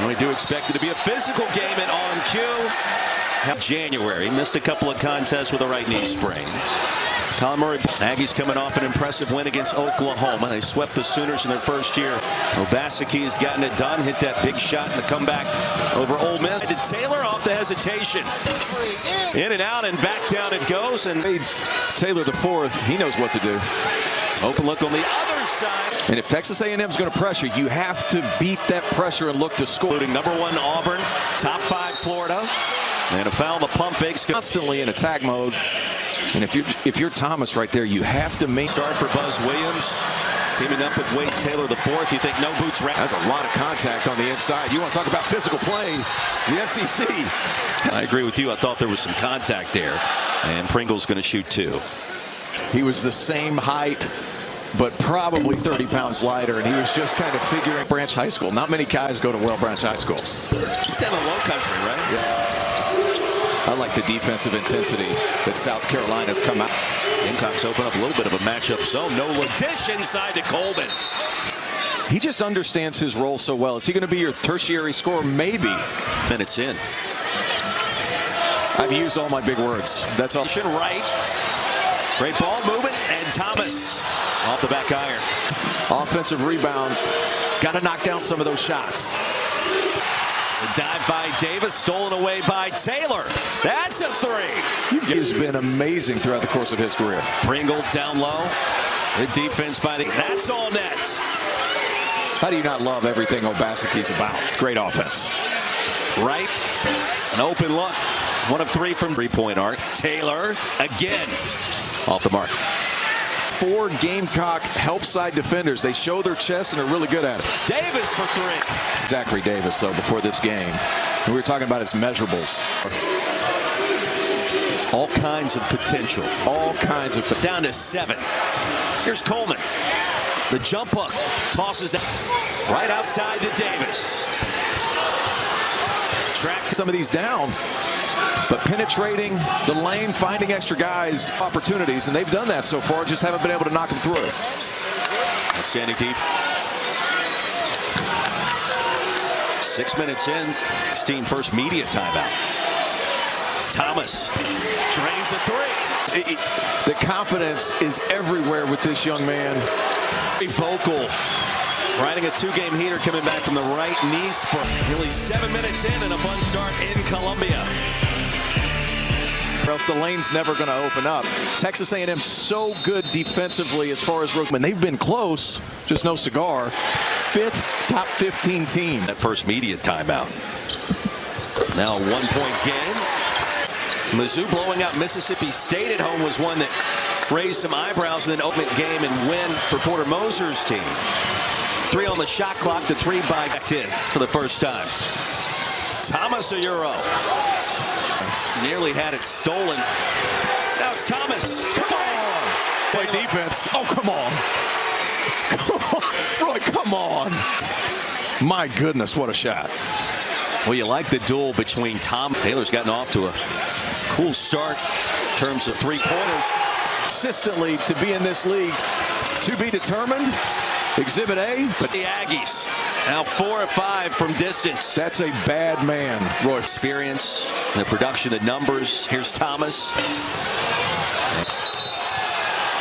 We do expect it to be a physical game at on cue. January, missed a couple of contests with a right knee sprain. Colin Murray. Aggies coming off an impressive win against Oklahoma. They swept the Sooners in their first year. Obaseki has gotten it done. Hit that big shot in the comeback over Ole Miss. To Taylor off the hesitation. In and out and back down it goes. And Taylor the fourth, he knows what to do. Open look on the other side. And if Texas A&M is going to pressure, you have to beat that pressure and look to score. Including number 1 Auburn, top 5 Florida. And a foul, the pump fakes. Constantly in attack mode. And if you're Thomas right there, you have to make start for Buzz Williams. Teaming up with Wade Taylor the fourth. You think no boots right? That's a lot of contact on the inside. You want to talk about physical play, the SEC. I agree with you. I thought there was some contact there. And Pringle's going to shoot 2. He was the same height, but probably 30 pounds lighter, and he was just kind of figuring Branch High School. Not many guys go to Well Branch High School. He's down in Low Country, right? Yeah. I like the defensive intensity that South Carolina's come out. Gamecocks open up a little bit of a matchup zone. No dish inside to Coleman. He just understands his role so well. Is he going to be your tertiary scorer? Maybe. Minutes in. I've used all my big words. That's all. Right. Great ball movement, and Thomas off the back iron. Offensive rebound. Got to knock down some of those shots. A dive by Davis, stolen away by Taylor. That's a 3. He's been amazing throughout the course of his career. Pringle down low. Good defense by the. That's all net. How do you not love everything Obaseki's about? Great offense. Right. An open look. 1 of 3 from 3-point arc. Taylor again. Off the mark. 4 Gamecock help side defenders. They show their chest and are really good at it. Davis for 3. Zachary Davis, though, before this game. And we were talking about his measurables. All kinds of potential. All kinds of potential. Down to 7. Here's Coleman. The jump hook. Tosses that right outside to Davis. Track some of these down. But penetrating the lane, finding extra guys, opportunities, and they've done that so far, just haven't been able to knock them through. Outstanding deep. 6 minutes in, 16 first media timeout. Thomas drains a 3. The confidence is everywhere with this young man. Very vocal. Riding a 2-game heater coming back from the right knee sprain. Nearly 7 minutes in and a fun start in Columbia. Or else the lane's never going to open up. Texas A&M so good defensively as far as Rookman. They've been close, just no cigar. 5th top 15 team. That first media timeout. Now a 1-point game. Mizzou blowing out Mississippi State at home was one that raised some eyebrows in an open game and win for Porter Moser's team. 3 on the shot clock, the 3 by backed in for the first time. Thomas a Euro. Nearly had it stolen. Now it's Thomas. Come on. Play defense. Oh, come on. Roy, come on. My goodness, what a shot. Well, you like the duel between Tom. Taylor's gotten off to a cool start in terms of 3-pointers. Consistently to be in this league, to be determined. Exhibit A. But the Aggies now 4 of 5 from distance. That's a bad man, Roy. Experience, the production, the numbers. Here's Thomas.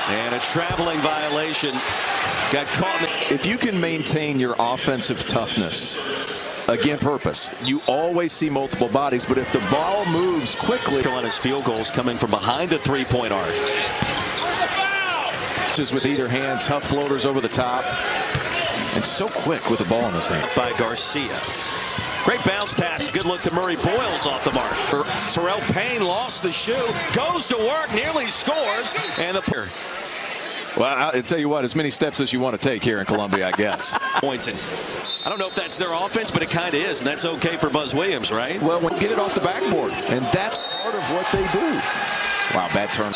And a traveling violation. Got caught. If you can maintain your offensive toughness, again, purpose, you always see multiple bodies, but if the ball moves quickly. Carolina's field goals coming from behind the 3-point arc. Just with either hand, tough floaters over the top, and so quick with the ball in his hand. By Garcia. Great bounce pass. Good look to Murray Boyles off the mark. Terrell Payne lost the shoe. Goes to work. Nearly scores. And the pair. Well, I'll tell you what, as many steps as you want to take here in Columbia, I guess. Points in. I don't know if that's their offense, but it kind of is, and that's okay for Buzz Williams, right? Well, when you get it off the backboard, and that's part of what they do. Wow, bad turn.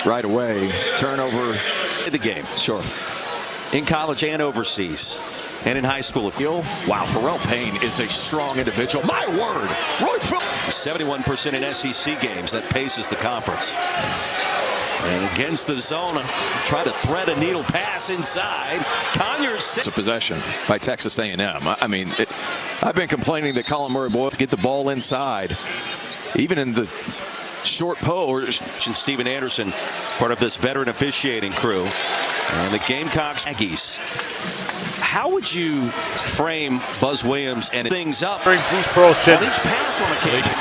Right away, turnover. In the game. Sure. In college and overseas. And in high school. Wow, Terrell Payne is a strong individual. My word. Roy 71% in SEC games. That paces the conference. And against the zone, try to thread a needle pass inside. Conyers. It's a possession by Texas A&M. I mean, I've been complaining that Colin Murray-Boyles get the ball inside, even in the short post. Steven Anderson, part of this veteran officiating crew. And the Gamecocks Aggies. How would you frame Buzz Williams and things up brings these pros to on each pass on occasion?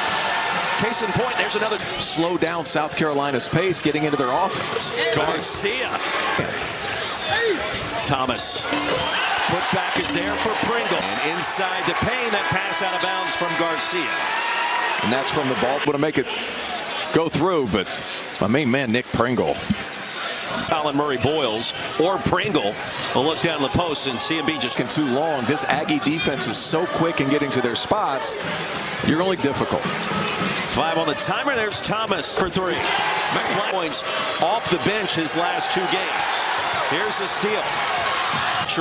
Case in point, there's another. Slow down South Carolina's pace getting into their offense. Garcia. Thomas. Put back is there for Pringle. And inside the paint, that pass out of bounds from Garcia. And that's from the ball. Want to make it go through, but my main man, Nick Pringle. Colin Murray-Boyles or Pringle will look down the post and CMB just too long. This Aggie defense is so quick in getting to their spots. You're only difficult. 5 on the timer. There's Thomas for 3. Points off the bench his last 2 games. Here's the steal.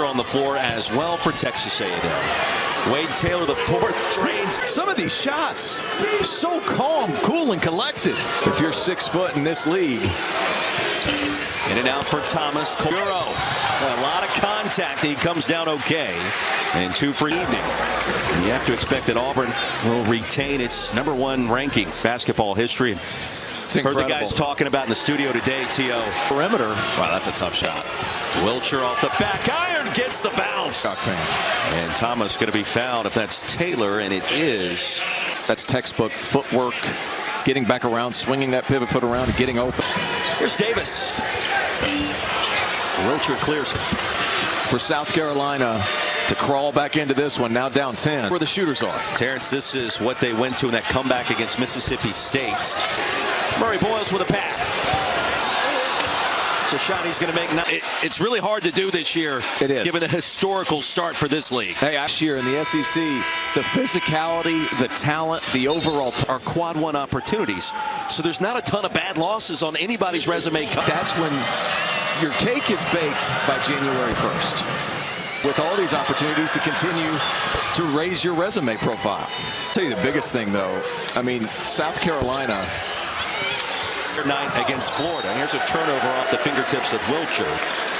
On the floor as well for Texas A&M. Wade Taylor, the 4th, drains. Some of these shots so calm, cool, and collected. If you're 6 foot in this league. In and out for Thomas. Euro. A lot of contact. He comes down okay. And 2 for evening. And you have to expect that Auburn will retain its #1 ranking basketball history. Heard the guys talking about in the studio today, T.O. Perimeter. Wow, that's a tough shot. Wilcher off the back iron gets the bounce. And Thomas going to be fouled if that's Taylor, and it is. That's textbook footwork, getting back around, swinging that pivot foot around and getting open. Here's Davis. Wilcher clears it. For South Carolina to crawl back into this one, now down 10. Where the shooters are. Terrence, this is what they went to in that comeback against Mississippi State. Murray-Boyles with a pass. It's a shot he's going to make. It's really hard to do this year. It is. Given the historical start for this league. Hey, last year in the SEC, the physicality, the talent, the overall are quad 1 opportunities. So there's not a ton of bad losses on anybody's resume. That's when your cake is baked by January 1st. With all these opportunities to continue to raise your resume profile. I'll tell you the biggest thing, though, I mean, South Carolina. Night against Florida. Here's a turnover off the fingertips of Wilcher.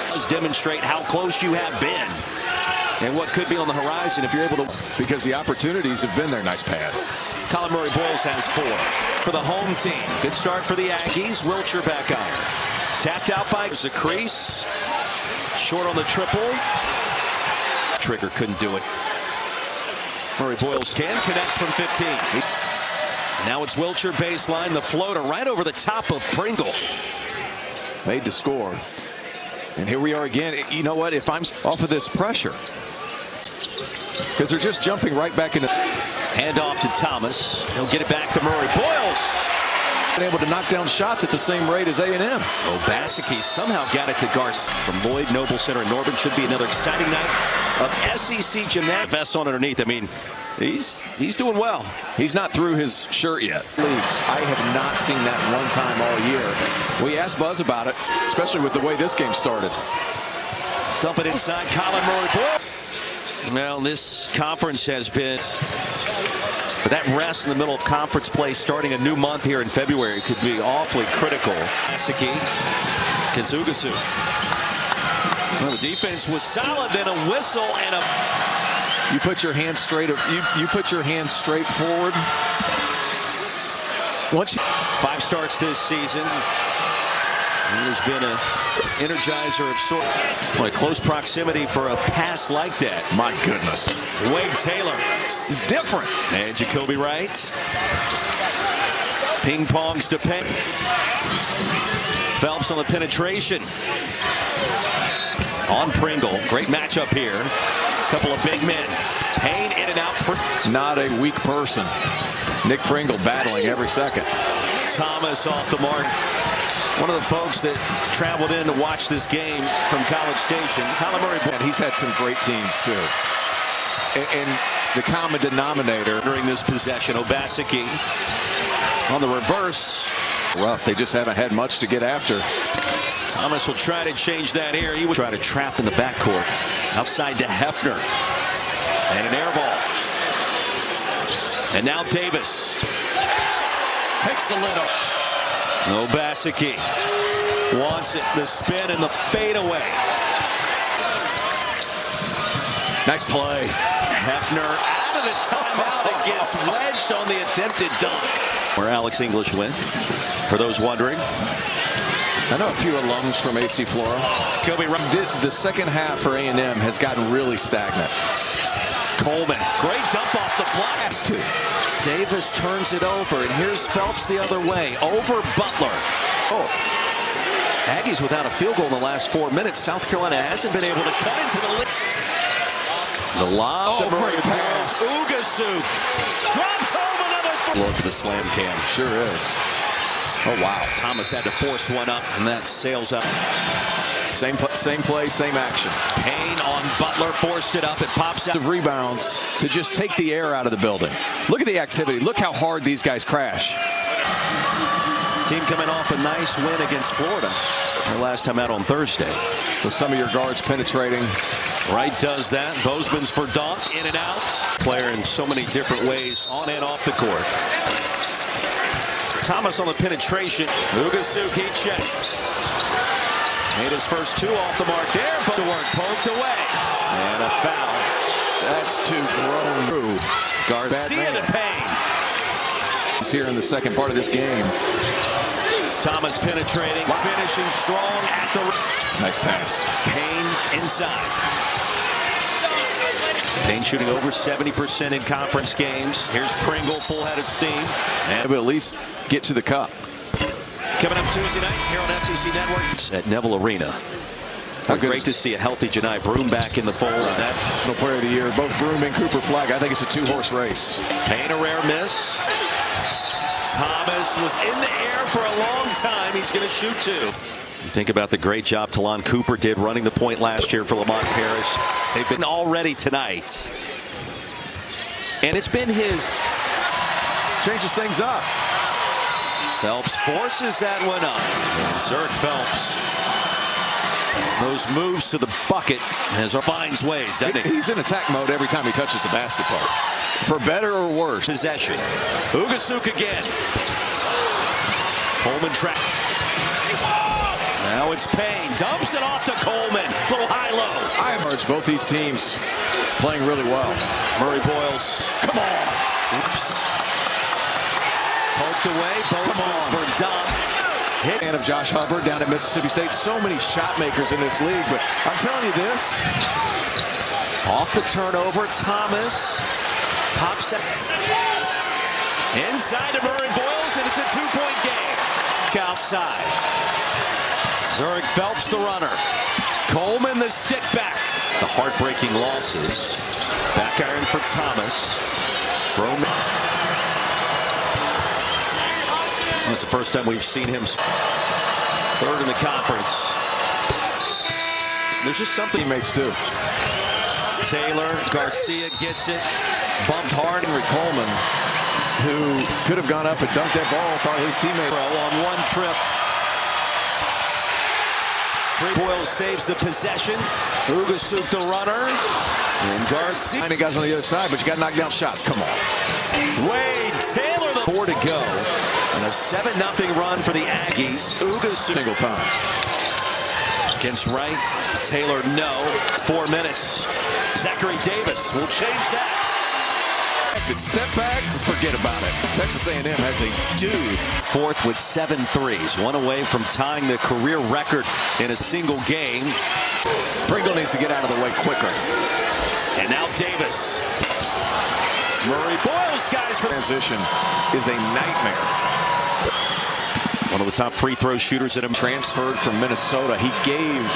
Does demonstrate how close you have been and what could be on the horizon if you're able to. Because the opportunities have been there. Nice pass. Colin Murray-Boyles has 4 for the home team. Good start for the Aggies. Wilcher back iron. Tapped out by Zacrease. Short on the triple. Trigger couldn't do it. Murray-Boyles can. Connects from 15. Now it's Wilcher baseline, the floater right over the top of Pringle. Made to score. And here we are again. You know what? If I'm off of this pressure, because they're just jumping right back into. Hand off to Thomas. He'll get it back to Murray-Boyles. Been able to knock down shots at the same rate as A&M. Obaseki somehow got it to Garcia. From Lloyd Noble Center in Norman. Should be another exciting night of SEC gymnastics. Vest on underneath. I mean, he's doing well. He's not through his shirt yet. Leagues. I have not seen that one time all year. We asked Buzz about it, especially with the way this game started. Dump it inside. Colin Murray-Boyles. Well, this conference has been. But that rest in the middle of conference play starting a new month here in February could be awfully critical. Asaki, Kintsugasu. Well, the defense was solid, then a whistle and a. You put your hand straight. You put your hand straight forward. Once 5 starts this season. He's been an energizer of sort. Well, a close proximity for a pass like that. My goodness. Wade Taylor. He's different. And Jacoby Wright. Ping pongs to Penn. Phelps on the penetration. On Pringle. Great matchup here. Couple of big men. Payne in and out. Not a weak person. Nick Pringle battling every second. Thomas off the mark. One of the folks that traveled in to watch this game from College Station. Colin Murray-Boyles. He's had some great teams, too. And the common denominator during this possession, Obaseki on the reverse. Rough. They just haven't had much to get after. Thomas will try to change that here. He will try to trap in the backcourt. Outside to Hefner. And an air ball. And now Davis. Takes the lid off. Obaseki. Wants it, the spin and the fadeaway. Nice play. Hefner out of the timeout. It gets wedged on the attempted dunk. Where Alex English went, for those wondering. I know a few alums from AC Flora. Kobe The second half for A&M has gotten really stagnant. Coleman, great dump off the block. Has to. Davis turns it over, and here's Phelps the other way, over Butler. Oh. Aggies without a field goal in the last 4 minutes. South Carolina hasn't been able to cut into the lead. The lob to Murray Boyles. Ugasuk drops home another. Look at the slam cam. Sure is. Oh, wow. Thomas had to force one up, and that sails up. Same play, same action. Payne on Butler, forced it up. It pops out. Of rebounds to just take the air out of the building. Look at the activity. Look how hard these guys crash. Team coming off a nice win against Florida. Their last time out on Thursday. With some of your guards penetrating. Wright does that. Bozeman's for Donk, in and out. Player in so many different ways, on and off the court. Thomas on the penetration. Ugasuk, he checked. Made his first two off the mark there, but the work poked away. And a foul. That's too grown. Garcia to Payne. He's here in the second part of this game. Thomas penetrating, finishing strong at the rim. Nice pass. Payne inside. Payne shooting over 70% in conference games. Here's Pringle, full head of steam. And at least get to the cup. Coming up Tuesday night here on SEC Network at Neville Arena. Great to see a healthy Janai Broome back in the fold. Right. No player of the year, both Broome and Cooper Flag. I think it's a two-horse race. Payne, a rare miss. Thomas was in the air for a long time. He's going to shoot two. You think about the great job Talon Cooper did running the point last year for Lamont Paris. They've been already tonight. And it's been his. Changes things up. Phelps forces that one up. And Zurich Phelps. Those moves to the bucket as he finds ways, doesn't he? He's in attack mode every time he touches the basketball. For better or worse. Possession. Ugasuk again. Coleman track. Now it's Payne. Dumps it off to Coleman. Little high-low. I emerge both these teams playing really well. Murray Boyles. Come on. Oops. Poked away. Bozeman's for Dunk. Hit. And of Josh Hubbard down at Mississippi State. So many shot makers in this league. But I'm telling you this. Off the turnover. Thomas. Pops it. Inside to Murray Boyles, and it's a two-point game. Outside. Zurich Phelps the runner. Coleman the stick back. The heartbreaking losses. Back iron for Thomas. Roman. That's the first time we've seen him. Third in the conference. There's just something he makes too. Taylor, Garcia gets it. Bumped hard. Henry Coleman, who could have gone up and dunked that ball, thought his teammate on one trip. Boyles saves the possession. Ugasuk the runner. And Garcia. 90 guys on the other side, but you got to knock down shots. Come on. Wade Taylor, the 4 to go. And a 7-0 run for the Aggies. Ugasuk. Single time. Against Wright. Taylor, no. 4 minutes. Zachary Davis will change that. Step back, forget about it. Texas A&M has a dude. Fourth with 7 threes. One away from tying the career record in a single game. Pringle needs to get out of the way quicker. And now Davis. Murray Boyles, guys. Transition is a nightmare. One of the top free throw shooters at him. Transferred from Minnesota. He gave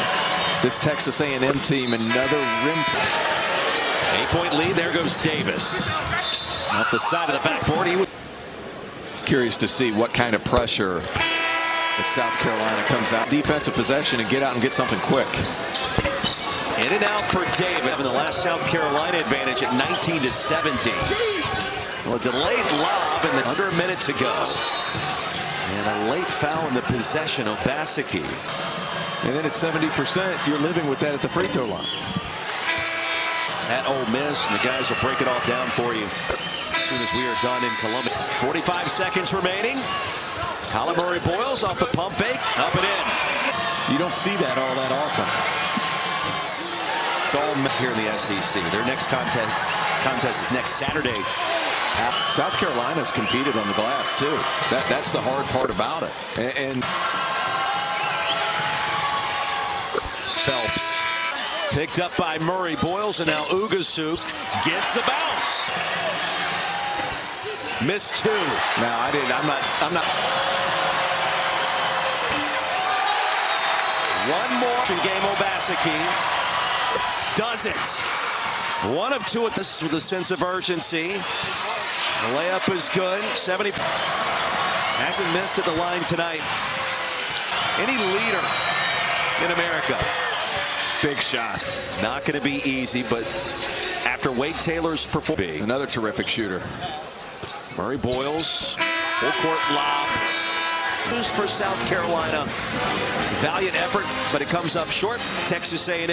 this Texas A&M team another rim. 8-point lead. There goes Davis. Off the side of the backboard. He was curious to see what kind of pressure that South Carolina comes out. Defensive possession and get out and get something quick. In and out for Davis. Having the last South Carolina advantage at 19-17. Well, a delayed lob and under a minute to go. And a late foul in the possession of Basicki. And then at 70%, you're living with that at the free throw line. At Ole Miss, and the guys will break it all down for you as soon as we are done in Columbus. 45 seconds remaining. Colin Murray Boyles off the pump fake, up and in. You don't see that all that often. It's all here in the SEC. Their next contest is next Saturday. South Carolina's competed on the glass too. That's the hard part about it. And Phelps picked up by Murray Boyles, and now Ugasuk gets the bounce. Missed two. now I'm not. One more. Game Obaseki does it. 1 of 2 at this with a sense of urgency. The layup is good. 70. Hasn't missed at the line tonight. Any leader in America. Big shot. Not going to be easy, but after Wade Taylor's performance. Another terrific shooter. Murray Boyles, full court lob. For South Carolina. Valiant effort, but it comes up short. Texas A&M.